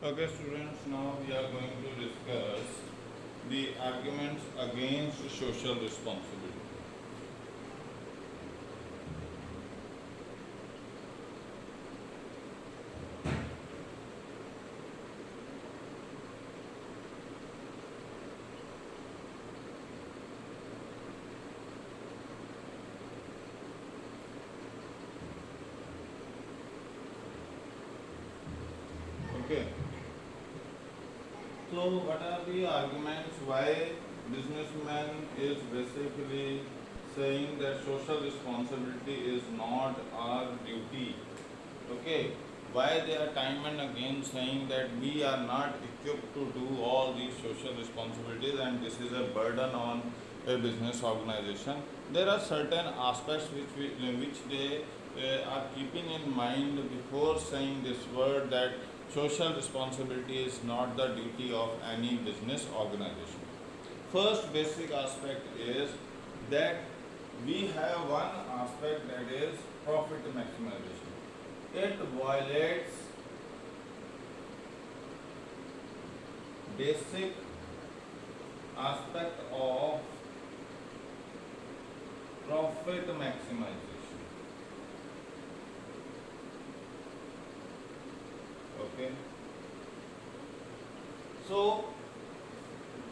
Okay, students, now we are going to discuss the arguments against social responsibility. Okay, so what are the arguments why businessman is basically saying that social responsibility is not our duty? Okay, why they are time and again saying that we are not equipped to do all these social responsibilities and this is a burden on a business organization. There are certain aspects which they are keeping in mind before saying this word, that social responsibility is not the duty of any business organization. First basic aspect is that we have one aspect, that is profit maximization. It violates basic aspect of profit maximization. Okay, so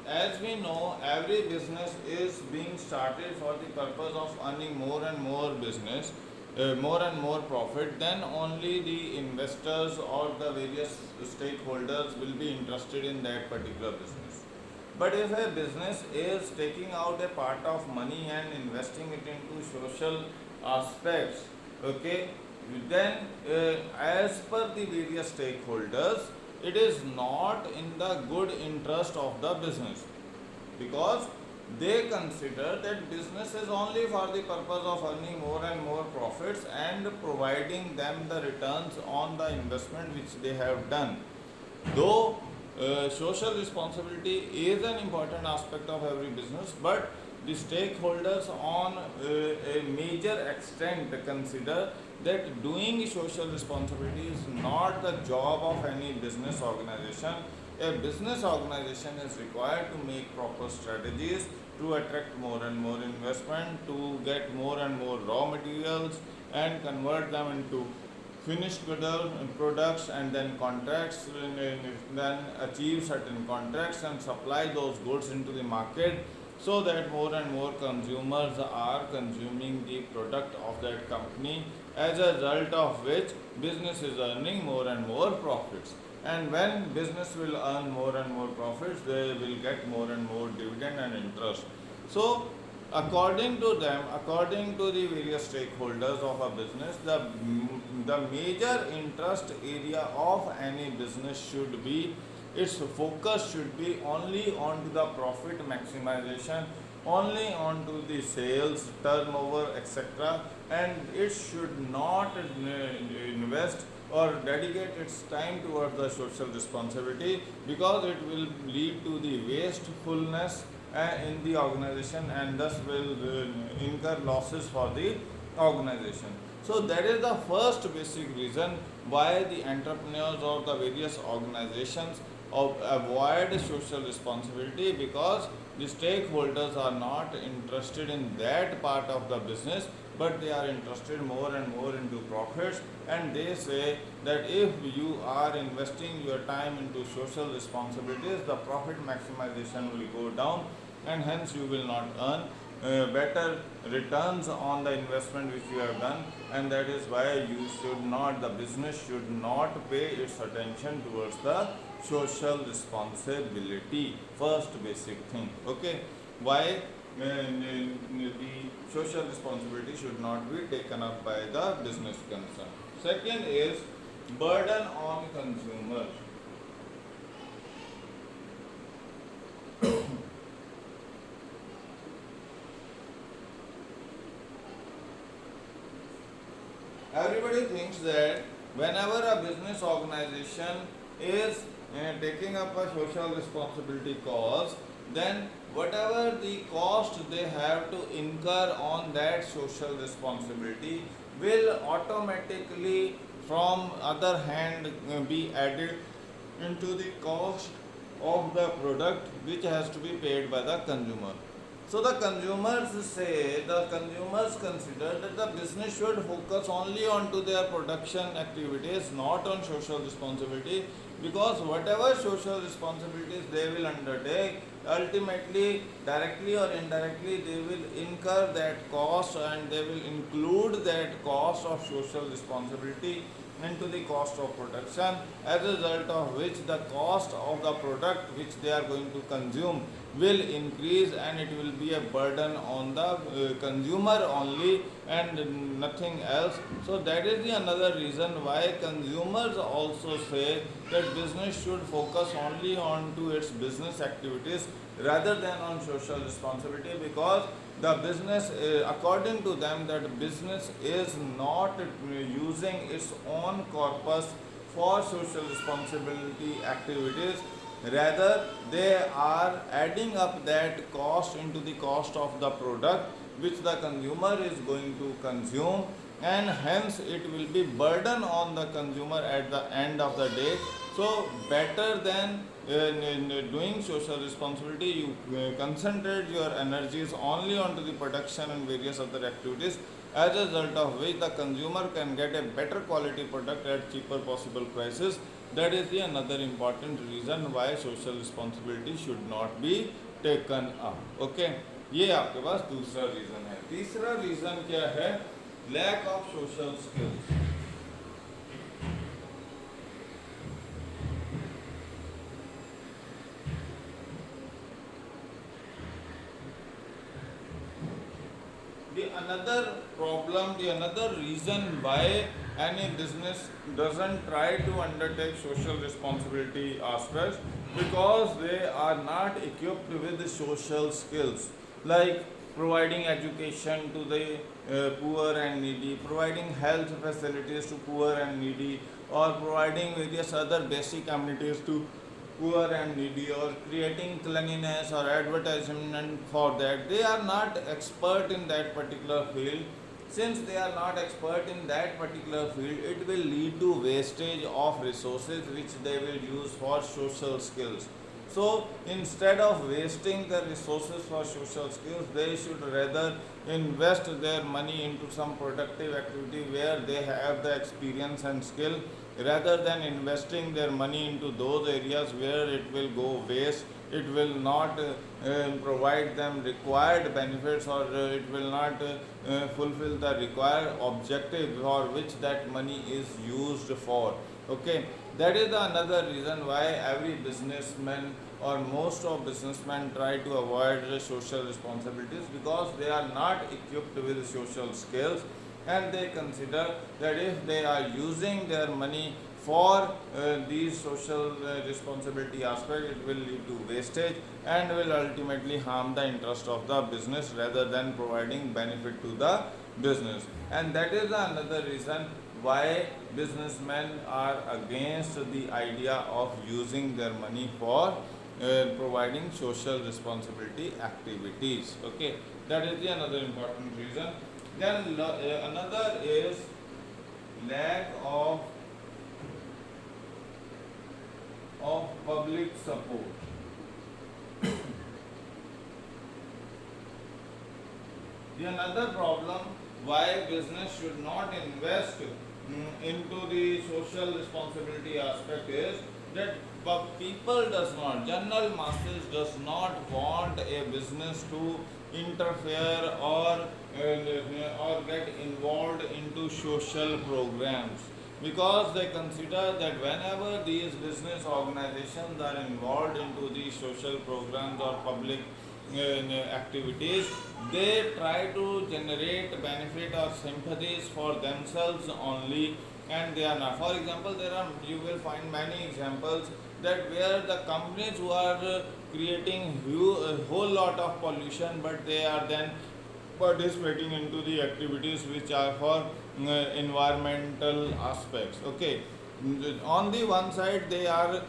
as we know, every business is being started for the purpose of earning more and more business, more and more profit. Then only the investors or the various stakeholders will be interested in that particular business. But if a business is taking out a part of money and investing it into social aspects, okay, then as per the various stakeholders, it is not in the good interest of the business, because they consider that business is only for the purpose of earning more and more profits and providing them the returns on the investment which they have done. Though social responsibility is an important aspect of every business, but the stakeholders on a major extent consider that doing social responsibility is not the job of any business organization. A business organization is required to make proper strategies to attract more and more investment, to get more and more raw materials and convert them into finished products, and then contracts, then achieve certain contracts and supply those goods into the market, so that more and more consumers are consuming the product of that company, as a result of which business is earning more and more profits. And when business will earn more and more profits, they will get more and more dividend and interest. So according to them, according to the various stakeholders of a business, the major interest area of any business should be, its focus should be only on the profit maximization, only on to the sales turnover, etc., and it should not invest or dedicate its time towards the social responsibility, because it will lead to the wastefulness in the organization and thus will incur losses for the organization. So that is the first basic reason why the entrepreneurs or the various organizations avoid social responsibility, because the stakeholders are not interested in that part of the business, but they are interested more and more into profits, and they say that if you are investing your time into social responsibilities, the profit maximization will go down and hence you will not earn better returns on the investment which you have done, and that is why you should not, the business should not pay its attention towards the social responsibility. First basic thing. Okay, why the social responsibility should not be taken up by the business concern. Second is burden on consumers. Everybody thinks that whenever a business organization is taking up a social responsibility cause, then whatever the cost they have to incur on that social responsibility will automatically from other hand be added into the cost of the product which has to be paid by the consumer. So the consumers consider that the business should focus only on to their production activities, not on social responsibility, because whatever social responsibilities they will undertake, ultimately, directly or indirectly, they will incur that cost and they will include that cost of social responsibility into the cost of production, as a result of which the cost of the product which they are going to consume will increase, and it will be a burden on the consumer only and nothing else. So that is the another reason why consumers also say that business should focus only on to its business activities rather than on social responsibility, because the business, according to them, that business is not using its own corpus for social responsibility activities, rather they are adding up that cost into the cost of the product which the consumer is going to consume, and hence it will be burden on the consumer at the end of the day. So better than doing social responsibility, you concentrate your energies only onto the production and various other activities, as a result of which the consumer can get a better quality product at cheaper possible prices. That is the another important reason why social responsibility should not be taken up. Okay, ये आपके पास दूसरा reason है. तीसरा reason क्या है? Lack of social skills. The another problem, the another reason why any business doesn't try to undertake social responsibility aspects, because they are not equipped with the social skills, like providing education to the poor and needy, providing health facilities to poor and needy, or providing various other basic amenities to poor and needy, or creating cleanliness or advertisement for that. They are not expert in that particular field. Since they are not expert in that particular field, it will lead to wastage of resources which they will use for social skills. So instead of wasting the resources for social skills, they should rather invest their money into some productive activity where they have the experience and skill, rather than investing their money into those areas where it will go waste. It will not provide them required benefits, or it will not fulfill the required objective for which that money is used for. Okay, that is the another reason why every businessman or most of businessmen try to avoid the social responsibilities, because they are not equipped with social skills, and they consider that if they are using their money for these social responsibility aspect, it will lead to wastage and will ultimately harm the interest of the business rather than providing benefit to the business. And that is another reason why businessmen are against the idea of using their money for providing social responsibility activities. Okay, that is the another important reason. Then another is lack of public support. The another problem why business should not invest into the social responsibility aspect is that people does not, general masses does not want a business to interfere or get involved into social programs, because they consider that whenever these business organizations are involved into these social programs or public activities, they try to generate benefit or sympathies for themselves only, and they are not. For example, you will find many examples that where the companies who are creating a whole lot of pollution, but they are then participating into the activities which are for environmental aspects. Okay, on the one side they are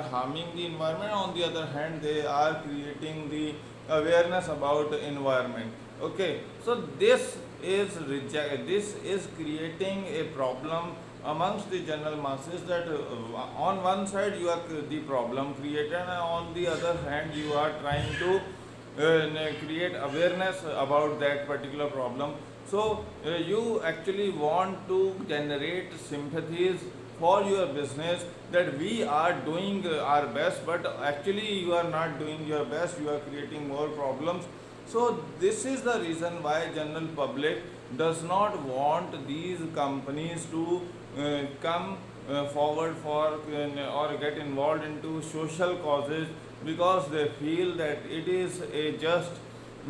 harming the environment, on the other hand they are creating the awareness about environment. Okay, so this is creating a problem amongst the general masses that on one side you are the problem creator, and on the other hand you are trying to create awareness about that particular problem. So you actually want to generate sympathies for your business, that we are doing our best, but actually you are not doing your best, you are creating more problems. So this is the reason why general public does not want these companies to come forward for or get involved into social causes, because they feel that it is a just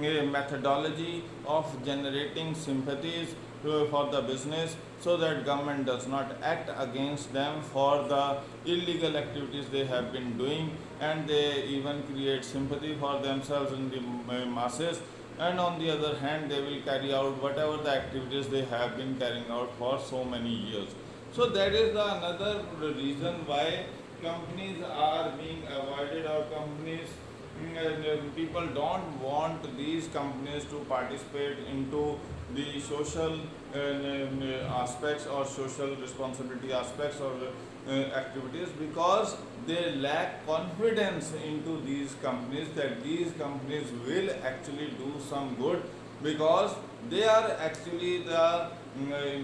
a methodology of generating sympathies for the business, so that government does not act against them for the illegal activities they have been doing, and they even create sympathy for themselves in the masses, and on the other hand they will carry out whatever the activities they have been carrying out for so many years. So that is the another reason why companies are being avoided, or companies people don't want these companies to participate into the social aspects or social responsibility aspects or activities, because they lack confidence into these companies that these companies will actually do some good, because they are actually the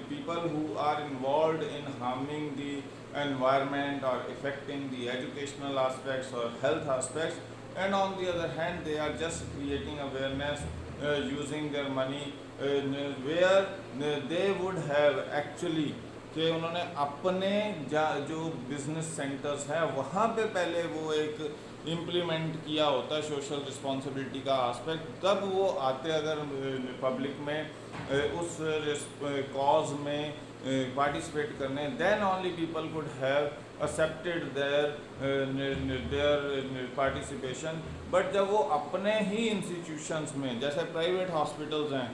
people who are involved in harming the environment or affecting the educational aspects or health aspects, and on the other hand they are just creating awareness using their money where they would have actually कि उन्होंने अपने जो business centres हैं वहाँ पे पहले वो एक इम्प्लीमेंट किया होता सोशल रिस्पॉन्सिबिलिटी का आस्पेक्ट, तब वो आते अगर पब्लिक में उस कॉज में पार्टिसिपेट करने, then only people could have accepted their participation. But जब वो अपने ही इंस्टीट्यूशंस में जैसे प्राइवेट हॉस्पिटल्स हैं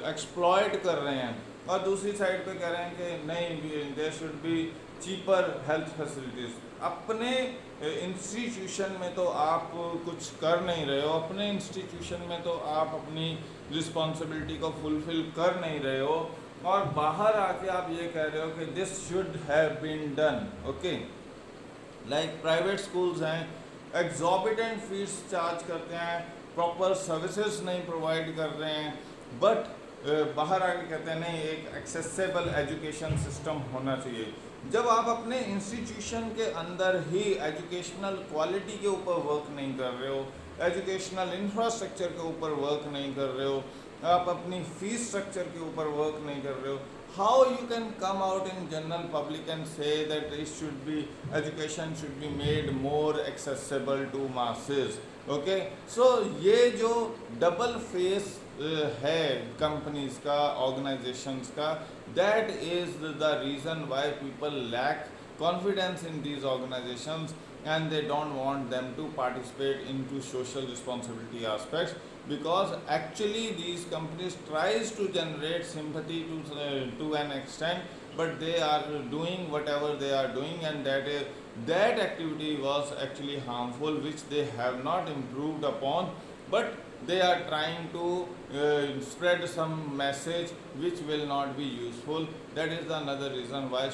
एक्सप्लॉयट कर रहे हैं, और दूसरी साइड पे कह रहे हैं कि नहीं there should be cheaper health facilities, अपने इंस्टीट्यूशन में तो आप कुछ कर नहीं रहे हो, अपने इंस्टीट्यूशन में तो आप अपनी रिस्पॉन्सिबिलिटी को फुलफिल कर नहीं रहे हो, और बाहर आके आप ये कह रहे हो कि this should have been done. Okay, like private schools हैं एग्जॉर्बिटेंट फीस चार्ज करते हैं, प्रॉपर सर्विसेज नहीं प्रोवाइड कर रहे हैं, बट बाहर आके कहते हैं नहीं एक एक्सेसिबल एजुकेशन सिस्टम होना चाहिए. जब आप अपने इंस्टीट्यूशन के अंदर ही एजुकेशनल क्वालिटी के ऊपर वर्क नहीं कर रहे हो, एजुकेशनल इंफ्रास्ट्रक्चर के ऊपर वर्क नहीं कर रहे हो, आप अपनी फीस स्ट्रक्चर के ऊपर वर्क नहीं कर रहे हो, how you can come out in general public and say that it should be education should be made more accessible to masses. Okay, so ये जो डबल फेस है कंपनीज का, ऑर्गेनाइजेशंस का, that is the reason why people lack confidence in these organizations and they don't want them to participate into social responsibility aspects, because actually these companies tries to generate sympathy to an extent, but they are doing whatever they are doing, and that activity was actually harmful, which they have not improved upon, but they are trying to spread some message which will not be useful. That is another reason why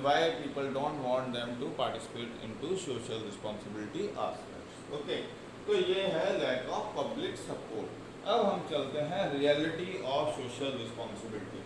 why people don't want them to participate into social responsibility aspects. Okay, तो ये है lack of public support. अब हम चलते हैं reality of social responsibility.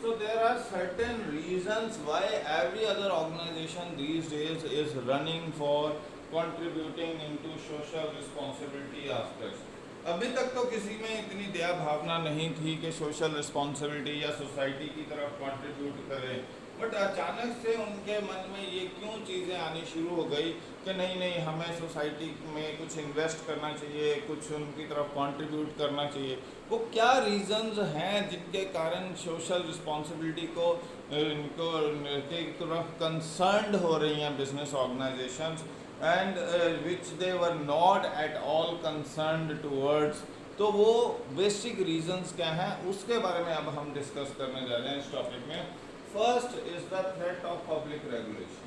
So there are certain reasons why every other organization these days is running for contributing into social responsibility aspects. अभी तक तो किसी में इतनी दया भावना नहीं थी कि सोशल रिस्पॉन्सिबिलिटी या सोसाइटी की तरफ कंट्रीब्यूट करें, बट अचानक से उनके मन में ये क्यों चीज़ें आनी शुरू हो गई कि नहीं नहीं हमें सोसाइटी में कुछ इन्वेस्ट करना चाहिए, कुछ उनकी तरफ कंट्रीब्यूट करना चाहिए. वो क्या रीजंस हैं जिनके कारण सोशल रिस्पॉन्सिबिलिटी को इनको के तरफ कंसर्न्ड हो रही हैं business organisations, and which they were not at all concerned towards. तो वो बेसिक रीजंस क्या हैं उसके बारे में अब हम डिस्कस करने जा रहे हैं इस टॉपिक में। First is the threat of public regulation.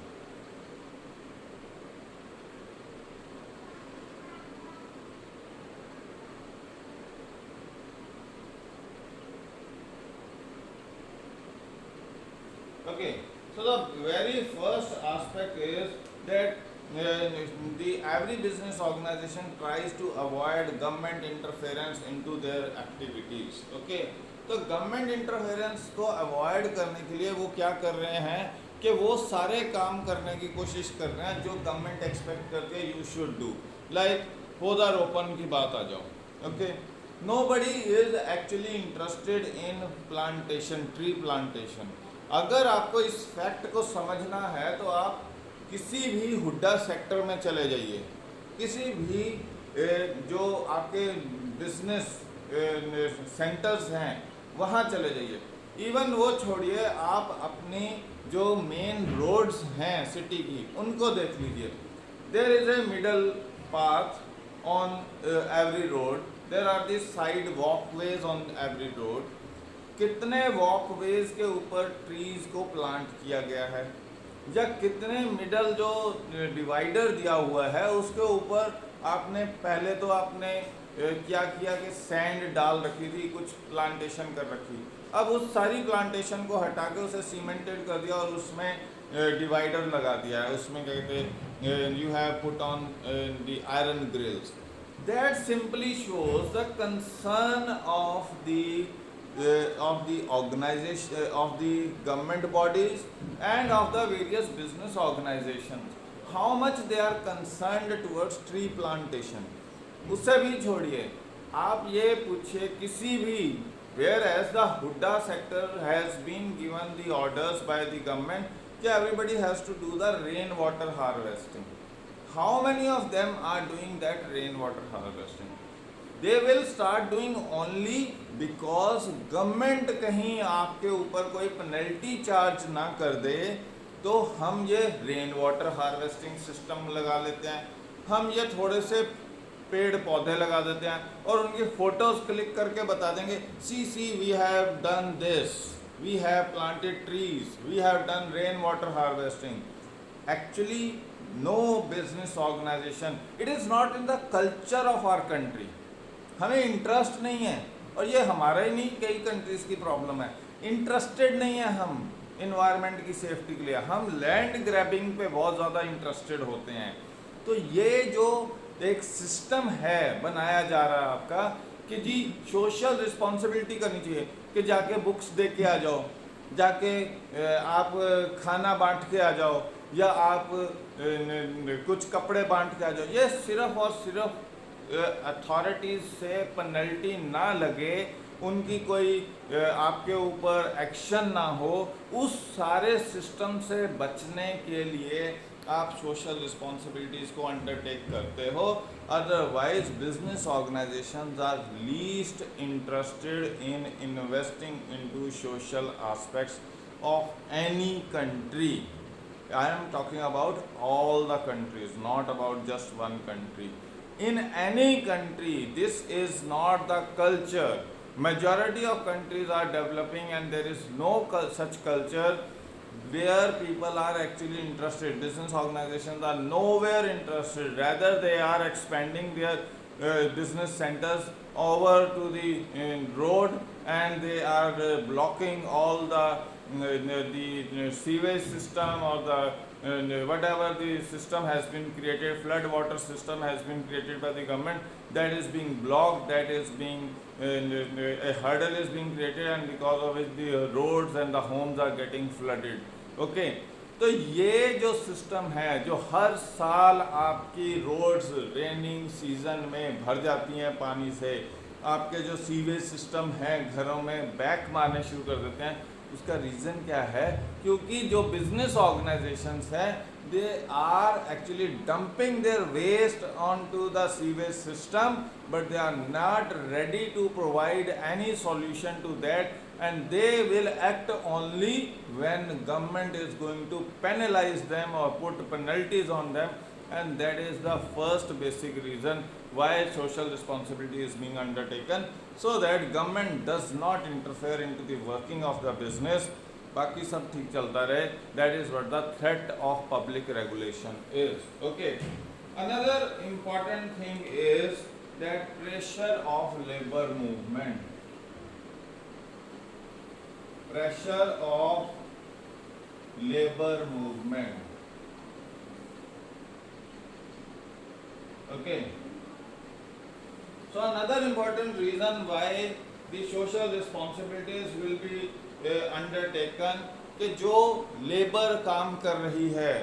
Okay, so the very first aspect is that the every business organization tries to avoid government interference into their activities. Okay, तो गवर्नमेंट इंटरफेरेंस को avoid करने के लिए वो क्या कर रहे हैं कि वो सारे काम करने की कोशिश कर रहे हैं जो गवर्नमेंट एक्सपेक्ट करती है यू शुड डू। लाइक पौधारोपण की बात आ जाओ, okay, nobody is actually interested in plantation, tree plantation. अगर आपको इस फैक्ट को समझना है तो आप किसी भी हुड्डा सेक्टर में चले जाइए, किसी भी जो आपके बिजनेस सेंटर्स हैं वहाँ चले जाइए। इवन वो छोड़िए, आप अपनी जो मेन रोड्स हैं सिटी की उनको देख लीजिए। There is a middle path on every road, there are the side walkways on every road. कितने वॉकवेज के ऊपर ट्रीज को प्लांट किया गया है, या कितने मिडल जो डिवाइडर दिया हुआ है उसके ऊपर आपने पहले तो आपने क्या किया कि सैंड डाल रखी थी, कुछ प्लांटेशन कर रखी। अब उस सारी प्लांटेशन को हटा के उसे सीमेंटेड कर दिया और उसमें डिवाइडर लगा दिया है। उसमें क्या कहते हैं, you have put on the iron grills. That simply shows the concern of the organization, of the government bodies and of the various business organizations, how much they are concerned towards tree plantation। उससे भी छोड़िए, आप ये पूछिए किसी भी, whereas the Hudda sector has been given the orders by the government कि everybody has to do the rain water harvesting, how many of them are doing that rain water harvesting? They will start doing only because government कहीं आपके ऊपर कोई penalty charge ना कर दे तो हम ये रेन वाटर हार्वेस्टिंग सिस्टम लगा लेते हैं, हम ये थोड़े से पेड़ पौधे लगा देते हैं और उनकी फोटोज क्लिक करके बता देंगे see we have done this, we have planted trees, we have done rain water harvesting. Actually no business organisation, it is not in the culture of our country. हमें इंटरेस्ट नहीं है, और ये हमारा ही नहीं, कई कंट्रीज़ की प्रॉब्लम है। इंटरेस्टेड नहीं है हम इन्वायरमेंट की सेफ्टी के लिए, हम लैंड ग्रैबिंग पे बहुत ज़्यादा इंटरेस्टेड होते हैं। तो ये जो एक सिस्टम है बनाया जा रहा है आपका कि जी सोशल रिस्पॉन्सिबिलिटी करनी चाहिए कि जाके बुक्स दे के आ जाओ, जाके आप खाना बांट के आ जाओ, या आप कुछ कपड़े बांट के आ जाओ। ये सिर्फ और सिर्फ अथॉरिटीज़ से पेनल्टी ना लगे, उनकी कोई आपके ऊपर एक्शन ना हो, उस सारे सिस्टम से बचने के लिए आप सोशल रिस्पॉन्सिबिलिटीज़ को अंडरटेक करते हो। Otherwise business organisations are least interested in investing into social aspects of any country. I am talking about all the countries, not about just one country. In any country, this is not the culture. Majority of countries are developing and there is no such culture where people are actually interested. Business organizations are nowhere interested. Rather, they are expanding their business centers over to the road, and they are blocking all the sewage system or the whatever the system has been created, flood water system has been created by the government, that is being blocked, that is being a hurdle is being created, and because of it the roads and the homes are getting flooded. Okay, तो ये जो system है जो हर साल आपकी roads raining season में भर जाती हैं पानी से, आपके जो सीवेज सिस्टम है घरों में बैक मारने शुरू कर देते हैं, उसका रीज़न क्या है? क्योंकि जो बिजनेस ऑर्गेनाइजेशंस हैं they are actually dumping their waste on to the sewage system, but they are not ready to provide any solution to that, and they will act only when government is going to penalize them or put penalties on them, and that is the first basic reason why social responsibility is being undertaken, so that government does not interfere into the working of the business. बाकी सब ठीक चलता रहे. That is what the threat of public regulation is. Okay. Another important thing is that pressure of labor movement. Pressure of labor movement. Okay. So another important reason why the social responsibilities will be undertaken कि जो labour काम कर रही है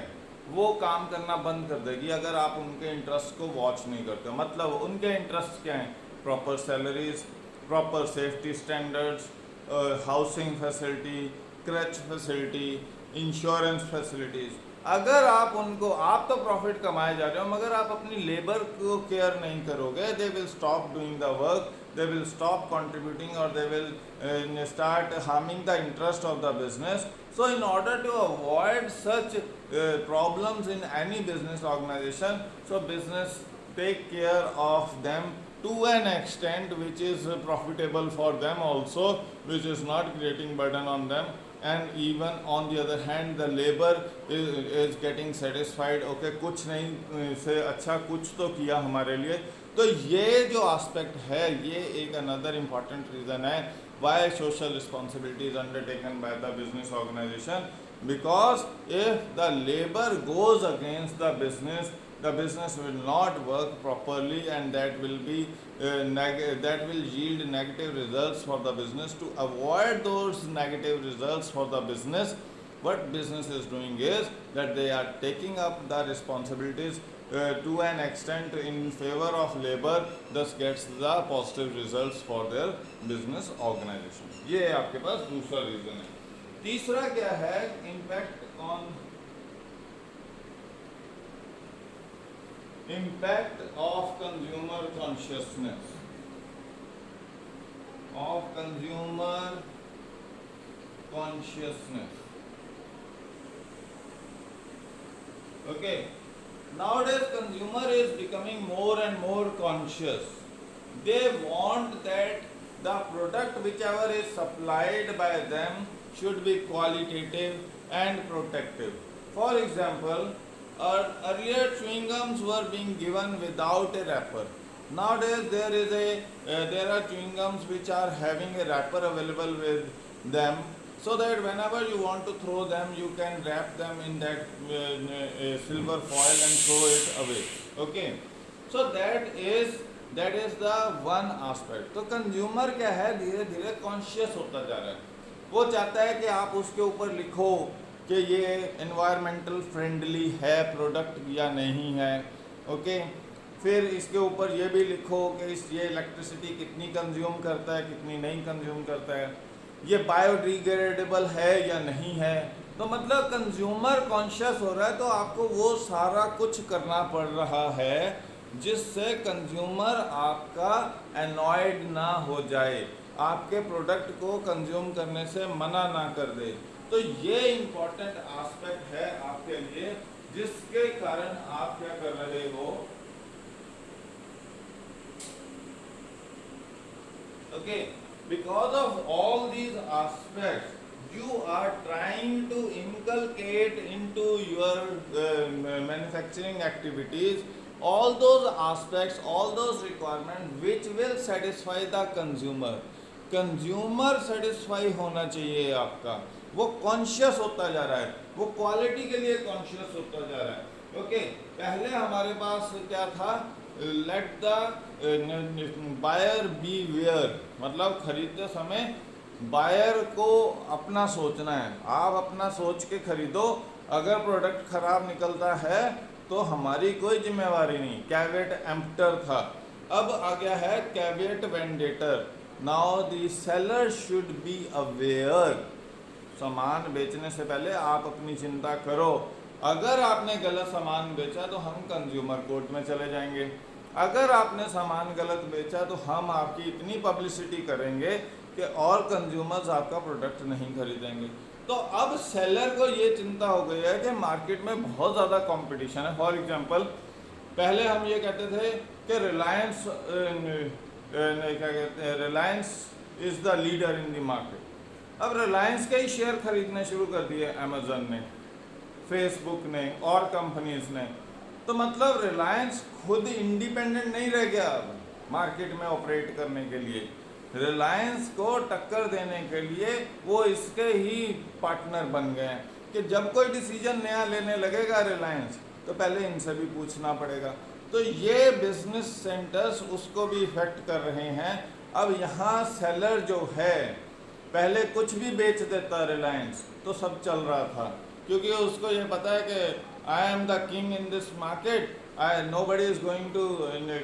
वो काम करना बंद कर देगी अगर आप उनके इंटरेस्ट को वॉच नहीं करते. मतलब उनके इंटरेस्ट क्या हैं? Proper salaries, proper safety standards, housing facility, creche facility, insurance facilities. अगर आप उनको, आप तो प्रॉफिट कमाए जा रहे हो मगर आप अपनी लेबर को केयर नहीं करोगे, they will stop doing the work, they will stop contributing, or they will start harming the interest of the business. So in order to avoid such problems in any business organization, so business take care of them to an extent which is profitable for them also, which is not creating burden on them, and even on the other hand the labor is getting satisfied. Okay, कुछ नहीं से अच्छा कुछ तो किया हमारे लिए. तो ये जो आस्पेक्ट है ये एक अनदर इम्पॉर्टेंट रीज़न है why social responsibility is undertaken by the business organisation, because if the labour goes against the business will not work properly, and that will yield negative results for the business. To avoid those negative results for the business, what business is doing is that they are taking up the responsibilities to an extent in favor of labor, thus gets the positive results for their business organization. ये आपके पास दूसरा reason है. तीसरा क्या है? impact of consumer consciousness, Okay. Nowadays consumer is becoming more and more conscious. They want that the product whichever is supplied by them should be qualitative and protective. For example, earlier chewing gums were being given without a wrapper. Nowadays there are chewing gums which are having a wrapper available with them, so that whenever you want to throw them you can wrap them in that silver foil and throw it away. Okay, so that is the one aspect. तो consumer क्या है, धीरे धीरे conscious होता जा रहा है. वो चाहता है कि आप उसके ऊपर लिखो कि ये एनवायरमेंटल फ्रेंडली है प्रोडक्ट या नहीं है. ओके, फिर इसके ऊपर ये भी लिखो कि ये इलेक्ट्रिसिटी कितनी कंज्यूम करता है, कितनी नहीं कंज्यूम करता है, ये बायोडिग्रेडेबल है या नहीं है. तो मतलब कंज्यूमर कॉन्शियस हो रहा है, तो आपको वो सारा कुछ करना पड़ रहा है जिससे कंज्यूमर आपका एनॉयड ना हो जाए, आपके प्रोडक्ट को कंज्यूम करने से मना ना कर दे. तो ये इम्पोर्टेंट एस्पेक्ट है आपके लिए, जिसके कारण आप क्या कर रहे हो. Okay, because of all these aspects you are trying to inculcate into your manufacturing activities all those aspects, all those requirements which will satisfy the consumer. Consumer satisfy होना चाहिए आपका, वो कॉन्शियस होता जा रहा है, वो क्वालिटी के लिए कॉन्शियस होता जा रहा है. ओके, पहले हमारे पास क्या था, let the buyer beware, मतलब खरीदते समय बायर को अपना सोचना है. आप अपना सोच के खरीदो, अगर प्रोडक्ट खराब निकलता है तो हमारी कोई जिम्मेवारी नहीं. कैवेट एम्प्टर था, अब आ गया है caveat venditor. Now the seller should be aware सामान बेचने से पहले आप अपनी चिंता करो। अगर आपने गलत सामान बेचा तो हम कंज्यूमर कोर्ट में चले जाएंगे। अगर आपने सामान गलत बेचा तो हम आपकी इतनी पब्लिसिटी करेंगे कि और कंज्यूमर्स आपका प्रोडक्ट नहीं खरीदेंगे। तो अब सेलर को ये चिंता हो गई है कि मार्केट में बहुत ज़्यादा कंपटीशन है। फॉर एग्जांपल, पहले हम ये कहते थे कि रिलायंस क्या कहते हैं, Reliance is the leader in the market. अब रिलायंस के ही शेयर खरीदने शुरू कर दिए अमेजन ने, फेसबुक ने और कंपनीज ने। तो मतलब रिलायंस खुद इंडिपेंडेंट नहीं रह गया अब मार्केट में ऑपरेट करने के लिए। रिलायंस को टक्कर देने के लिए वो इसके ही पार्टनर बन गए हैं कि जब कोई डिसीजन नया लेने लगेगा रिलायंस तो पहले इनसे भी पूछना पड़ेगा। तो ये बिजनेस सेंटर्स उसको भी इफेक्ट कर रहे हैं। अब यहाँ सेलर जो है, पहले कुछ भी बेच देता रिलायंस तो सब चल रहा था, क्योंकि उसको ये पता है कि I am the king in this market, nobody is going to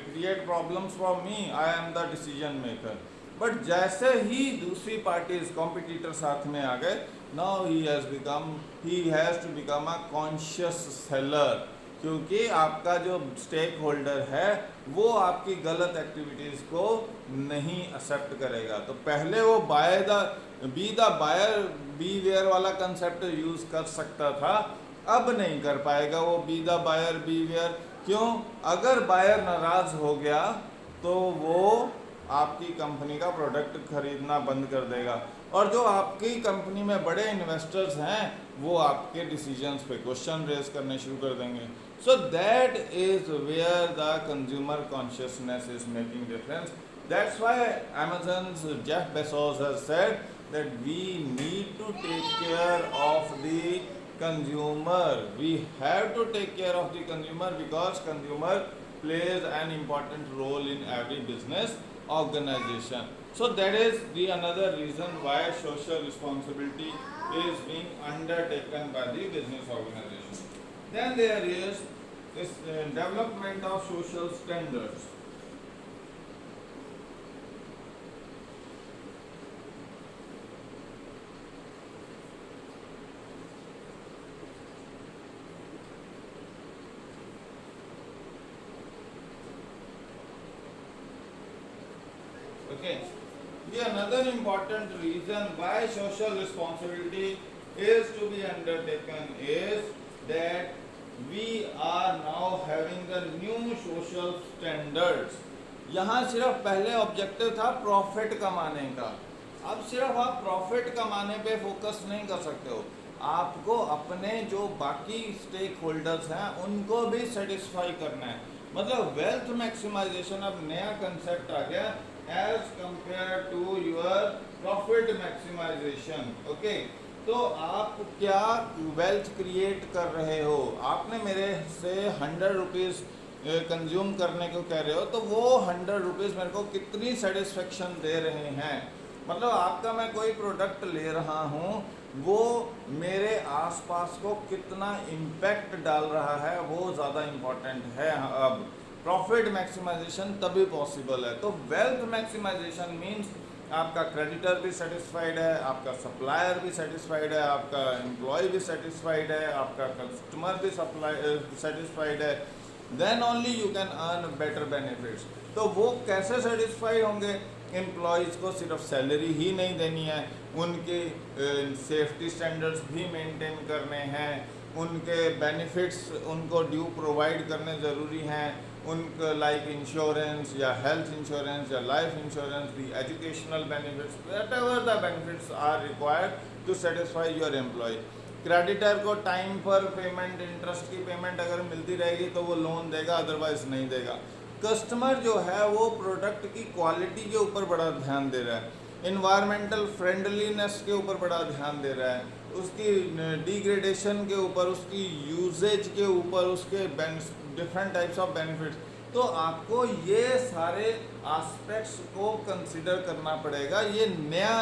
create problems for me, I am the decision maker। But जैसे ही दूसरी पार्टीज कॉम्पिटिटर साथ में आ गए, now he has to become a conscious seller, क्योंकि आपका जो स्टेक होल्डर है वो आपकी गलत एक्टिविटीज़ को नहीं एक्सेप्ट करेगा। तो पहले वो be the buyer beware वाला कंसेप्ट यूज़ कर सकता था, अब नहीं कर पाएगा वो be the buyer beware. क्यों? अगर बायर नाराज़ हो गया तो वो आपकी कंपनी का प्रोडक्ट खरीदना बंद कर देगा, और जो आपकी कंपनी में बड़े इन्वेस्टर्स हैं वो आपके डिसीजंस पे क्वेश्चन रेज करने शुरू कर देंगे। So that is where the consumer consciousness is making difference. That's why Amazon's Jeff Bezos has said that we need to take care of the consumer. We have to take care of the consumer because consumer plays an important role in every business organization. So that is the another reason why social responsibility is being undertaken by the business organization. Then there is this development of social standards. Okay. The another important reason why social responsibility is to be undertaken is that we are now having the new social standards. यहाँ सिर्फ पहले objective था profit कमाने का, अब सिर्फ आप profit कमाने पे फोकस नहीं कर सकते हो, आपको अपने जो बाकी स्टेक होल्डर्स हैं उनको भी सेटिस्फाई करना है। मतलब वेल्थ मैक्सिमाइजेशन अब नया कंसेप्ट आ गया as compared to your profit maximization। Okay, तो आप क्या वेल्थ क्रिएट कर रहे हो? आपने मेरे से 100 रुपीज़ कंज्यूम करने को कह रहे हो, तो वो 100 रुपीज़ मेरे को कितनी सेटिस्फेक्शन दे रहे हैं? मतलब आपका मैं कोई प्रोडक्ट ले रहा हूँ, वो मेरे आसपास को कितना इम्पैक्ट डाल रहा है वो ज़्यादा इम्पोर्टेंट है। अब प्रॉफिट मैक्सिमाइजेशन तभी पॉसिबल है। तो वेल्थ मैक्सिमाइजेशन मीन्स आपका क्रेडिटर भी सेटिस्फाइड है, आपका सप्लायर भी सेटिस्फाइड है, आपका एम्प्लॉय भी सेटिस्फाइड है, आपका कस्टमर भी सेटिस्फाइड है, then only you can earn better benefits. तो वो कैसे सेटिस्फाई होंगे? एम्प्लॉयज़ को सिर्फ सैलरी ही नहीं देनी है, उनके सेफ्टी स्टैंडर्ड्स भी मेंटेन करने हैं, उनके बेनिफिट्स उनको ड्यू प्रोवाइड करने ज़रूरी हैं, उनका लाइक इंश्योरेंस या हेल्थ इंश्योरेंस या life insurance, the educational benefits, whatever the benefits are required to satisfy your employ. Creditor को टाइम पर पेमेंट, इंटरेस्ट की पेमेंट अगर मिलती रहेगी तो वो लोन देगा, अदरवाइज नहीं देगा। कस्टमर जो है वो प्रोडक्ट की क्वालिटी के ऊपर बड़ा ध्यान दे रहा है, इन्वायरमेंटल फ्रेंडलीनेस के ऊपर बड़ा ध्यान दे रहा है, उसकी डिग्रेडेशन के ऊपर, उसकी यूजेज के ऊपर, उसके डिफरेंट टाइप्स ऑफ बेनिफिट्स। तो आपको ये सारे एस्पेक्ट्स को कंसिडर करना पड़ेगा। ये नया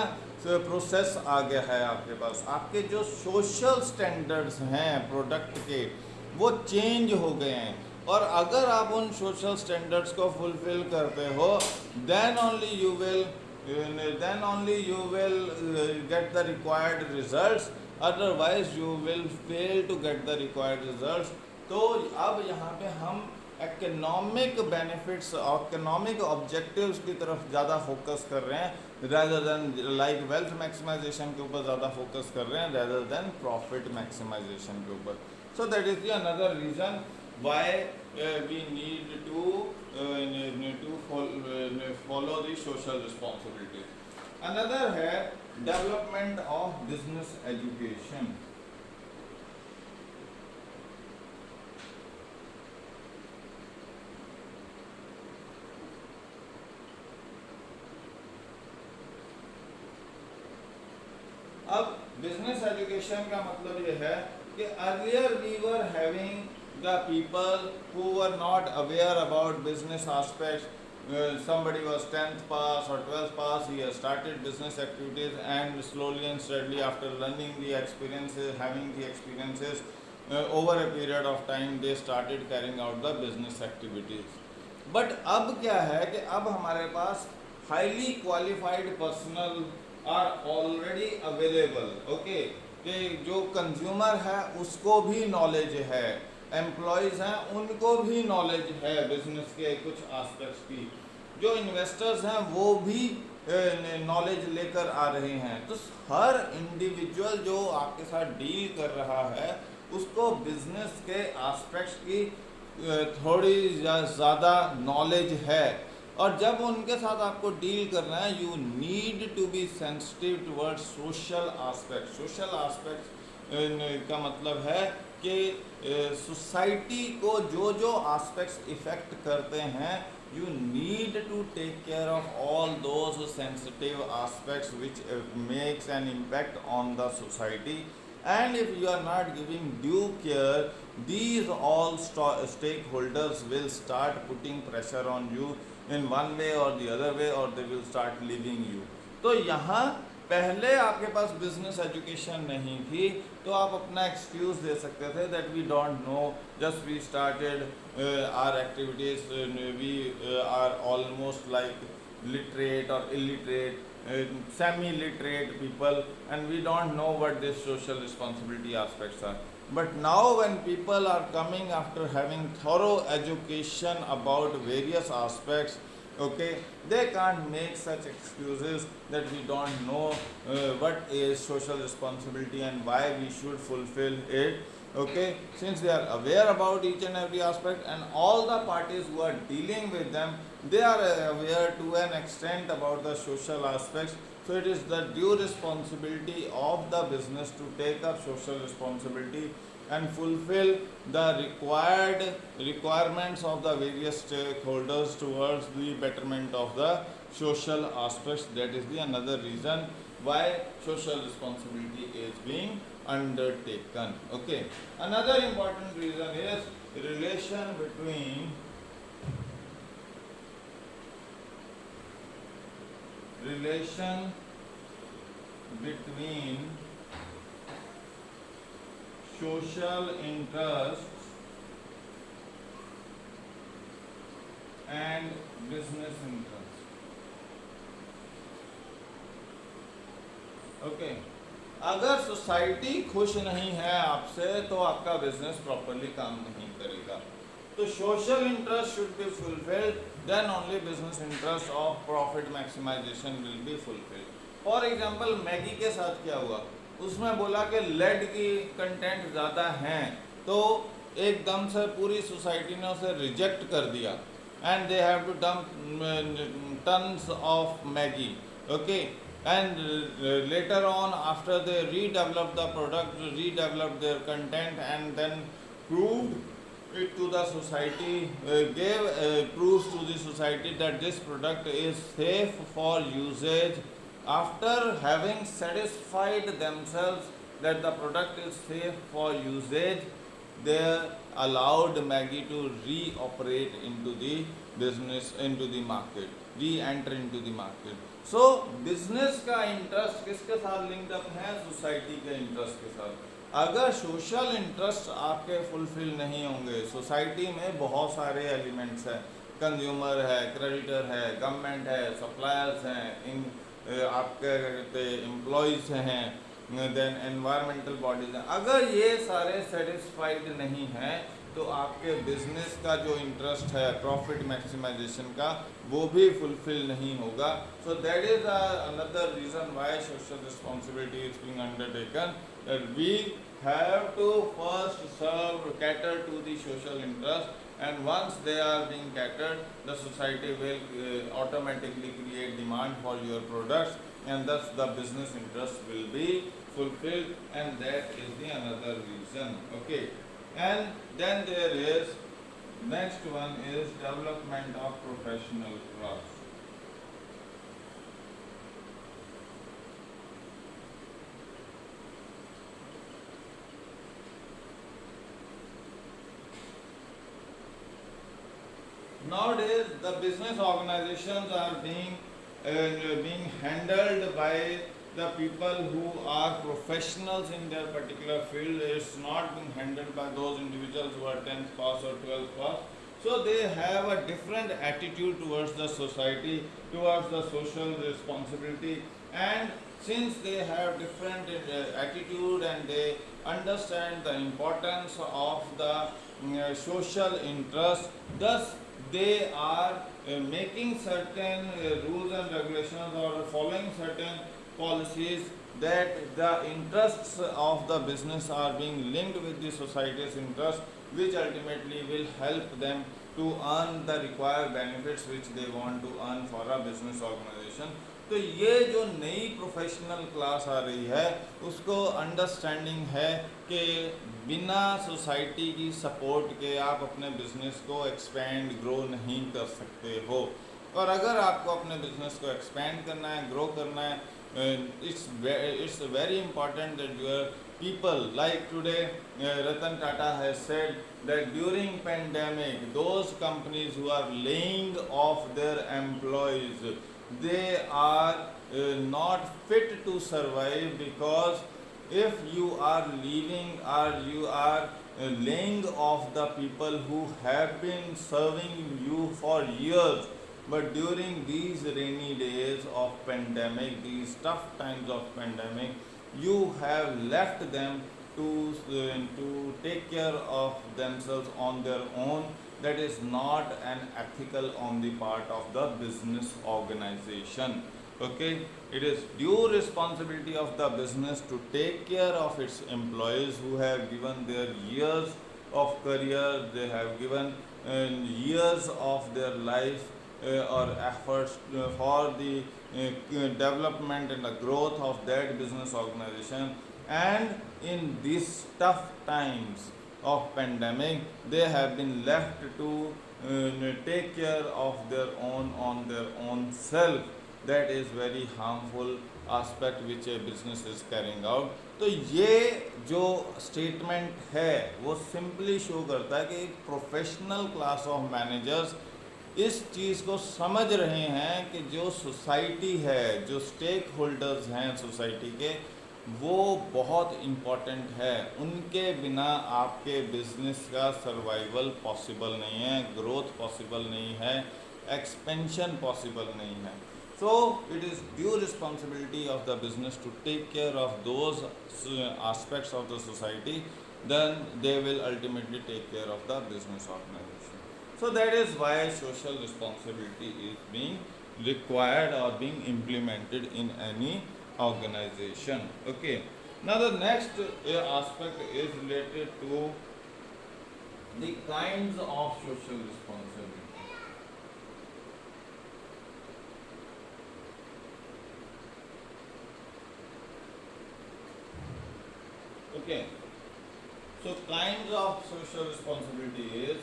प्रोसेस आ गया है आपके पास। आपके जो सोशल स्टैंडर्ड्स हैं प्रोडक्ट के वो चेंज हो गए हैं, और अगर आप उन सोशल स्टैंडर्ड्स को फुलफिल करते हो then only you will then only you will get the required results, otherwise you will fail to get the required results. तो अब यहाँ पे हम economic benefits, economic objectives की तरफ ज़्यादा फोकस कर रहे हैं, rather than like wealth maximization के ऊपर ज़्यादा फोकस कर रहे हैं rather than profit maximization के ऊपर. So that is the another reason why we need to follow the social responsibility. Another है development of business education. अब बिजनेस एजुकेशन का मतलब ये है कि earlier we were having the people who were not aware about business aspects. Somebody was 10th pass or 12th pass, he has started business activities, and slowly and steadily after learning the experiences, having the experiences, over a period of time they started carrying out the business activities. But अब क्या है कि अब हमारे पास highly qualified personnel are already available. Okay, कि जो consumer है उसको भी नॉलेज है, एम्प्लॉयज़ हैं उनको भी नॉलेज है बिजनेस के कुछ एस्पेक्ट्स की, जो इन्वेस्टर्स हैं वो भी नॉलेज लेकर आ रहे हैं. तो हर इंडिविजुअल जो आपके साथ डील कर रहा है उसको बिजनेस के एस्पेक्ट्स की थोड़ी ज़्यादा नॉलेज है, और जब उनके साथ आपको डील करना है you need to be sensitive towards social aspect. Social aspect का मतलब है कि सोसाइटी को जो जो आस्पेक्ट्स इफ़ेक्ट करते हैं you need to take care of all those sensitive aspects which makes an impact on the society, and if you are not giving due care, these all stakeholders will start putting pressure on you in one way or the other way, or they will start leaving you. तो यहाँ पहले आपके पास business education नहीं थी तो आप अपना excuse दे सकते थे that we don't know, just we started our activities, we are almost like literate और illiterate, semi-literate people, and we don't know what these social responsibility aspects are. But now when people are coming after having thorough education about various aspects, okay, they can't make such excuses that we don't know what is social responsibility and why we should fulfill it. Okay, since they are aware about each and every aspect, and all the parties who are dealing with them, they are aware to an extent about the social aspects. So it is the due responsibility of the business to take up social responsibility and fulfill the requirements of the various stakeholders towards the betterment of the social aspects. That is the another reason why social responsibility is being undertaken. Okay, another important reason is relation between social interests and business interests. Okay, अगर society खुश नहीं है आपसे तो आपका business properly काम नहीं करेगा. तो social interest should be fulfilled, then only business interest of profit maximisation will be fulfilled. For example Maggi के साथ क्या हुआ, उसमें बोला कि लेड की कंटेंट ज़्यादा हैं, तो एकदम से पूरी सोसाइटी ने उसे रिजेक्ट कर दिया, and they have to dump tons of Maggi. Okay, and later on after they redeveloped the product, redeveloped their content, and then proved it to the society, gave proofs to the society that this product is safe for usage. After having satisfied themselves that the product is safe for usage, they allowed Maggie to re-operate into the business, into the market, re-enter into the market. So business का interest किसके साथ linked up है, society के interest के साथ. अगर social interest आपके fulfil नहीं होंगे, सोसाइटी में बहुत सारे एलिमेंट्स हैं, कंज्यूमर है, क्रेडिटर है, गवर्नमेंट है, सप्लायर्स हैं, इन आपके क्या कहते हैं एम्प्लॉयज़ हैं, देन एनवायरमेंटल बॉडीज हैं। अगर ये सारे सेटिस्फाइड नहीं हैं तो आपके बिजनेस का जो इंटरेस्ट है प्रॉफिट मैक्सिमाइजेशन का वो भी फुलफिल नहीं होगा। So that is another reason why social responsibility is being undertaken, that we have to first serve cater to the social interest, and once they are being catered, the society will automatically create demand for your products, and thus the business interest will be fulfilled, and that is the another reason. Okay, and then there is next one is development of professional class. Nowadays, the business organizations are being handled by the people who are professionals in their particular field. It's not being handled by those individuals who are 10th pass or 12th pass. So they have a different attitude towards the society, towards the social responsibility, and since they have different attitude and they understand the importance of the social interest, thus they are making certain rules and regulations or following certain policies that the interests of the business are being linked with the society's interest, which ultimately will help them to earn the required benefits which they want to earn for a business organization. तो ये जो नई professional class आ रही है उसको understanding है कि बिना सोसाइटी की सपोर्ट के आप अपने बिजनेस को एक्सपेंड ग्रो नहीं कर सकते हो। और अगर आपको अपने बिजनेस को एक्सपेंड करना है, ग्रो करना है, it's very important that your people, like today Ratan Tata has said that during pandemic those companies who are laying off their employees, they are not fit to survive, because if you are leaving or you are laying off the people who have been serving you for years, but during these rainy days of pandemic, these tough times of pandemic, you have left them to take care of themselves on their own. That is not an ethical on the part of the business organization. Okay, it is due responsibility of the business to take care of its employees who have given their years of career, they have given years of their life or efforts for the development and the growth of that business organization. And in these tough times of pandemic, they have been left to take care of their own on their own self. That is very harmful aspect which a business is carrying out. तो ये जो statement है वो simply show करता है कि एक professional class of managers इस चीज़ को समझ रहे हैं कि जो सोसाइटी है, जो स्टेक होल्डर्स हैं सोसाइटी के, वो बहुत इम्पॉर्टेंट है। उनके बिना आपके बिजनेस का सर्वाइवल पॉसिबल नहीं है, ग्रोथ पॉसिबल नहीं है, एक्सपेंशन पॉसिबल नहीं है। So it is due responsibility of the business to take care of those aspects of the society, then they will ultimately take care of the business organization. So that is why social responsibility is being required or being implemented in any organization. Okay. Now the next aspect is related to the kinds of social responsibility. Okay, so kinds of social responsibility is,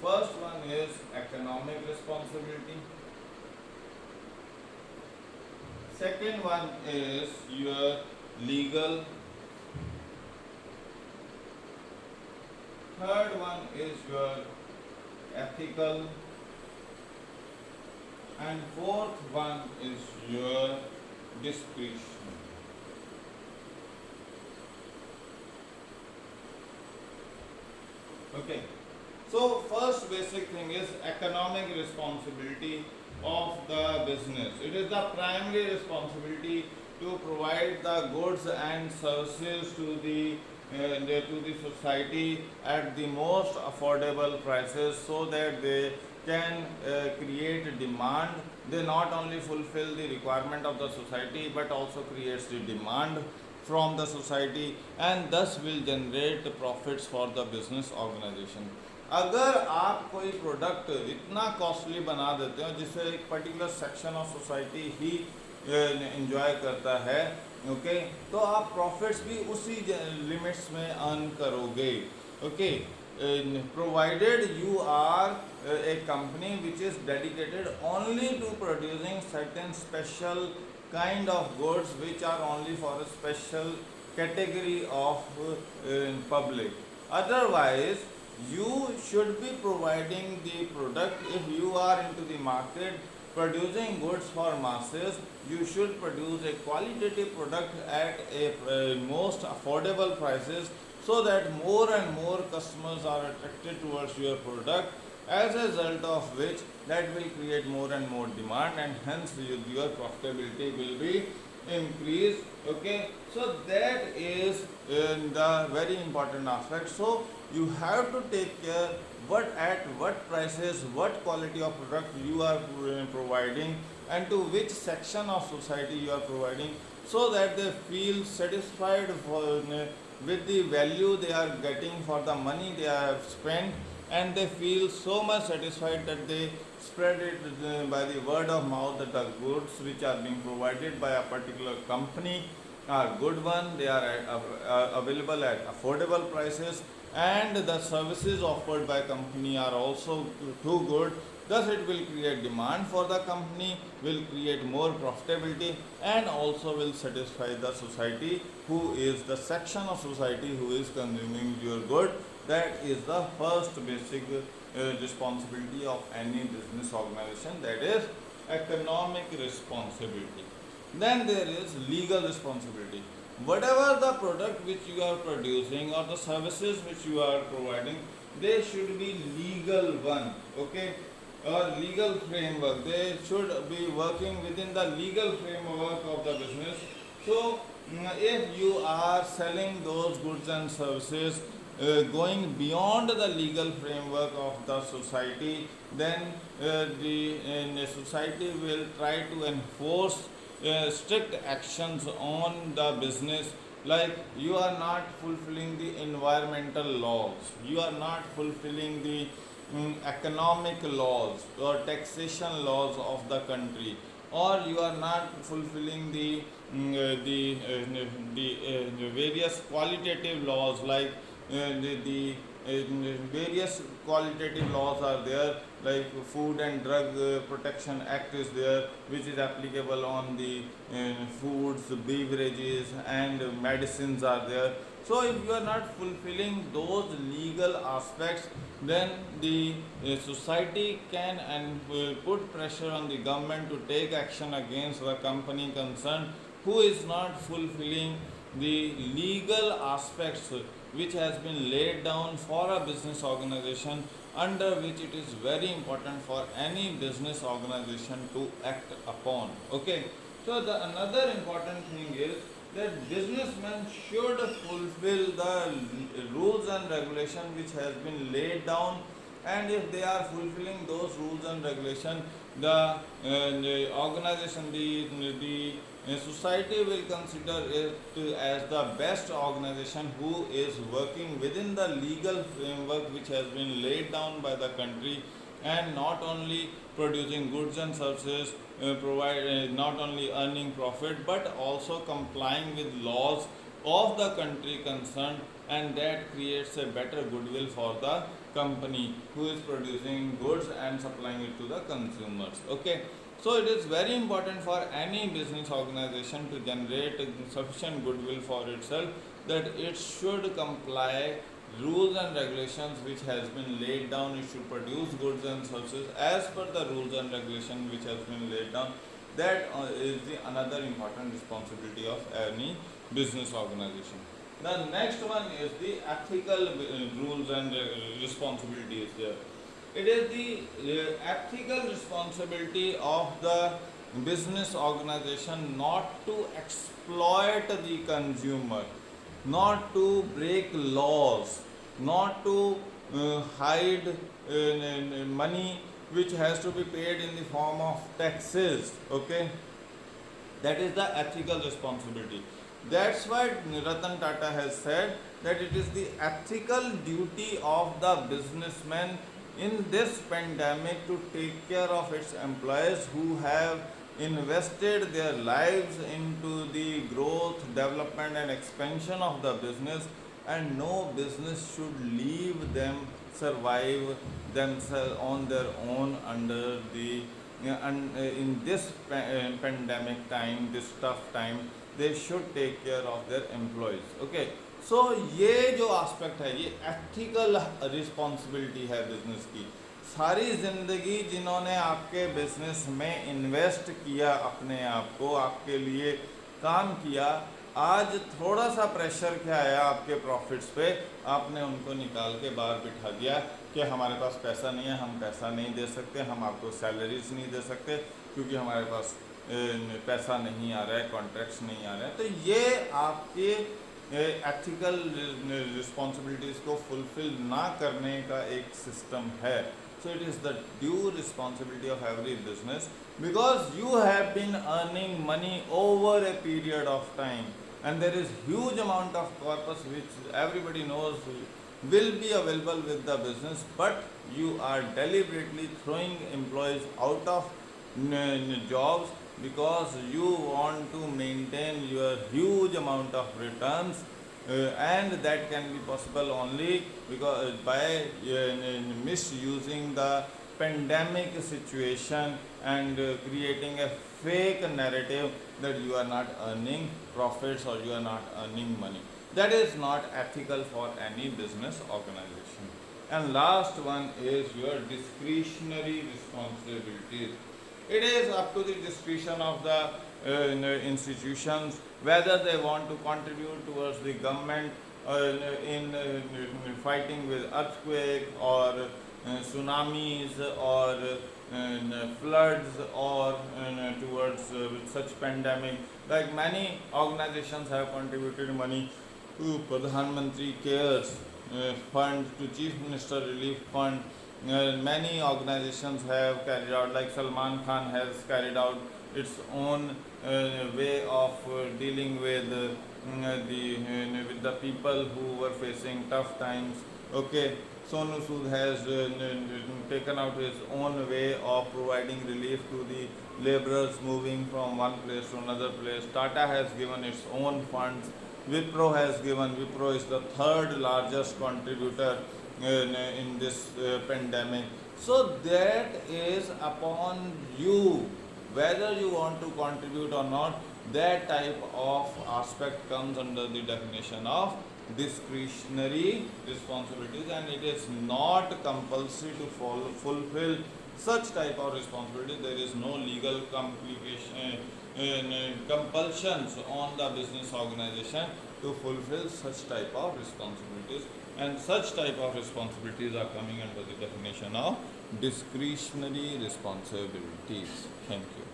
first one is economic responsibility, second one is your legal, third one is your ethical, and fourth one is your discretion. Okay, So first basic thing is economic responsibility of the business. It is the primary responsibility to provide the goods and services to the society at the most affordable prices, so that they can create demand. They not only fulfill the requirement of the society but also creates the demand from the society, and thus will generate profits for the business organization. अगर आप कोई product इतना costly बना देते हो जिसे एक particular section of society he enjoy करता है, ओके, तो आप प्रॉफिट्स भी उसी लिमिट्स में अर्न करोगे, okay, provided you are a company which is dedicated only to producing certain special kind of goods which are only for a special category of public. Otherwise, you should be providing the product. If you are into the market producing goods for masses, you should produce a qualitative product at a most affordable prices, so that more and more customers are attracted towards your product, as a result of which that will create more and more demand, and hence your profitability will be increased, okay. So that is the very important aspect. So you have to take care what prices, what quality of product you are providing, and to which section of society you are providing, so that they feel satisfied with the value they are getting for the money they have spent, and they feel so much satisfied that they spread it by the word of mouth that the goods which are being provided by a particular company are good one, they are available at affordable prices, and the services offered by company are also too good. Thus it will create demand for the company, will create more profitability, and also will satisfy the society, who is the section of society who is consuming your good. That is the first basic responsibility of any business organization, that is economic responsibility. Then there is legal responsibility. Whatever the product which you are producing or the services which you are providing, they should be legal one, okay, or legal framework. They should be working within the legal framework of the business. So if you are selling those goods and services going beyond the legal framework of the society, then the society will try to enforce strict actions on the business, like you are not fulfilling the environmental laws, you are not fulfilling the economic laws or taxation laws of the country, or you are not fulfilling the various qualitative laws, like various qualitative laws are there, like Food and Drug Protection Act is there, which is applicable on the foods, beverages, and medicines are there. So if you are not fulfilling those legal aspects, then the society can and will put pressure on the government to take action against the company concerned, who is not fulfilling the legal aspects which has been laid down for a business organization, under which it is very important for any business organization to act upon, okay. So the another important thing is that businessmen should fulfill the rules and regulations which has been laid down, and if they are fulfilling those rules and regulations, the organization, the society will consider it as the best organization who is working within the legal framework which has been laid down by the country, and not only producing goods and services, not only earning profit but also complying with laws of the country concerned, and that creates a better goodwill for the company who is producing goods and supplying it to the consumers, okay. So it is very important for any business organization to generate sufficient goodwill for itself, that it should comply rules and regulations which has been laid down. It should produce goods and services as per the rules and regulations which has been laid down. That is the another important responsibility of any business organization. The next one is the ethical rules and responsibilities there. It is the ethical responsibility of the business organization not to exploit the consumer, not to break laws, not to hide money which has to be paid in the form of taxes. Okay, that is the ethical responsibility. That's why Ratan Tata has said that it is the ethical duty of the businessman in this pandemic to take care of its employees who have invested their lives into the growth, development, and expansion of the business, and no business should leave them survive themselves on their own under the and in this pandemic time, this tough time, they should take care of their employees. Okay, so ये जो aspect है ये ethical responsibility है business की. सारी ज़िंदगी जिन्होंने आपके बिजनेस में इन्वेस्ट किया, अपने आप को आपके लिए काम किया, आज थोड़ा सा प्रेशर क्या आया आपके प्रॉफिट्स पे, आपने उनको निकाल के बाहर बिठा दिया कि हमारे पास पैसा नहीं है, हम पैसा नहीं दे सकते, हम आपको सैलरीज नहीं दे सकते क्योंकि हमारे पास पैसा नहीं आ रहा है, कॉन्ट्रैक्ट्स नहीं आ रहे हैं. तो ये आपके एथिकल रिस्पॉन्सिबिलिटीज़ को फुलफिल ना करने का एक सिस्टम है. So it is the due responsibility of every business, because you have been earning money over a period of time, and there is huge amount of corpus which everybody knows will be available with the business, but you are deliberately throwing employees out of jobs because you want to maintain your huge amount of returns. And that can be possible only because by misusing the pandemic situation and creating a fake narrative that you are not earning profits or you are not earning money. That is not ethical for any business organization. And last one is your discretionary responsibilities. It is up to the discretion of the institutions whether they want to contribute towards the government in fighting with earthquake or tsunamis or floods or towards such pandemic. Like many organizations have contributed money to Pradhan Mantri Cares Fund, to Chief Minister Relief Fund. Many organizations have carried out, like Salman Khan has carried out its own way of dealing with the people who were facing tough times. Okay, Sonu Sood has taken out his own way of providing relief to the laborers moving from one place to another place. Tata has given its own funds. Wipro has given. Wipro is the third largest contributor in this pandemic. So that is upon you whether you want to contribute or not. That type of aspect comes under the definition of discretionary responsibilities, and it is not compulsory to fulfill such type of responsibility. There is no legal complication compulsions on the business organization to fulfill such type of responsibilities, and such type of responsibilities are coming under the definition of discretionary responsibilities. Thank you.